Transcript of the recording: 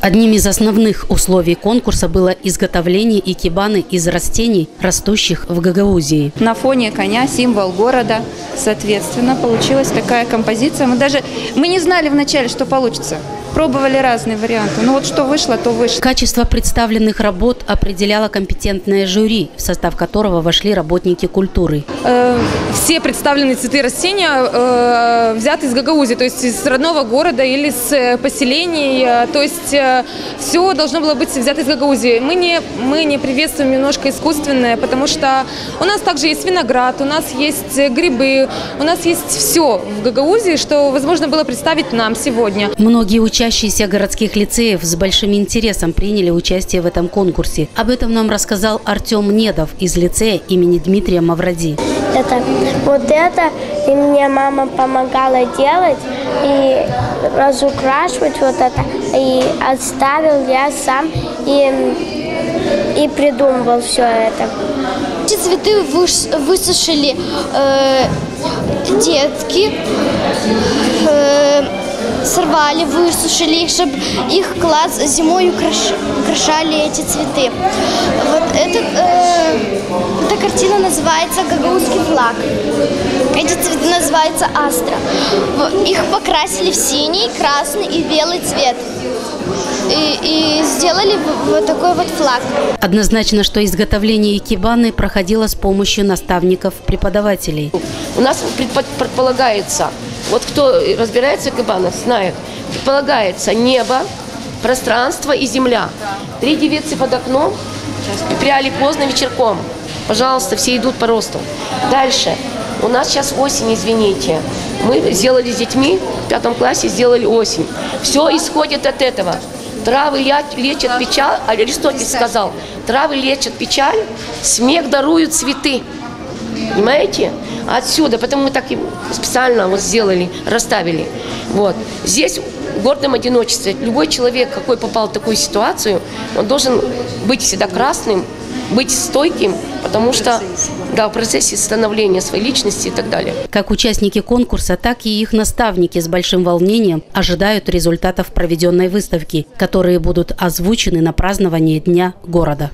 Одним из основных условий конкурса было изготовление икебаны из растений, растущих в Гагаузии. На фоне коня символ города, соответственно, получилась такая композиция. Мы не знали вначале, что получится. Пробовали разные варианты. Но вот что вышло, то вышло. Качество представленных работ определяло компетентное жюри, в состав которого вошли работники культуры. Все представленные цветы и растения взяты из Гагаузии, то есть из родного города или с поселений. То есть все должно было быть взято из Гагаузии. Мы не приветствуем немножко искусственное, потому что у нас также есть виноград, у нас есть грибы, у нас есть все в Гагаузии, что возможно было представить нам сегодня. Многие учащиеся городских лицеев с большим интересом приняли участие в этом конкурсе. Об этом нам рассказал Артем Недов из лицея имени Дмитрия Мавроди. Это и мне мама помогала делать и разукрашивать вот это. И оставил я сам и придумывал все это. Эти цветы высушили детки, сорвали, высушили их, чтобы их класс зимой украшали эти цветы. Вот эта картина называется «Гагаузский флаг». Эти цветы называются астра. Их покрасили в синий, красный и белый цвет. И сделали вот такой вот флаг. Однозначно, что изготовление икебаны проходило с помощью наставников-преподавателей. У нас предполагается, вот кто разбирается в икебанах, знает, предполагается небо, пространство и земля. 3 девицы под окном, пряли поздно вечерком. Пожалуйста, все идут по росту. Дальше. У нас сейчас осень, извините. Мы сделали с детьми, в 5 классе сделали осень. Все исходит от этого. Травы лечат печаль, Аристотель сказал, травы лечат печаль, смех даруют цветы. Понимаете? Отсюда, потому мы так и специально вот сделали, расставили. Вот. Здесь в гордом одиночестве любой человек, какой попал в такую ситуацию, он должен быть всегда красным, быть стойким, потому что в процессе становления своей личности и так далее. Как участники конкурса, так и их наставники с большим волнением ожидают результатов проведенной выставки, которые будут озвучены на праздновании Дня города.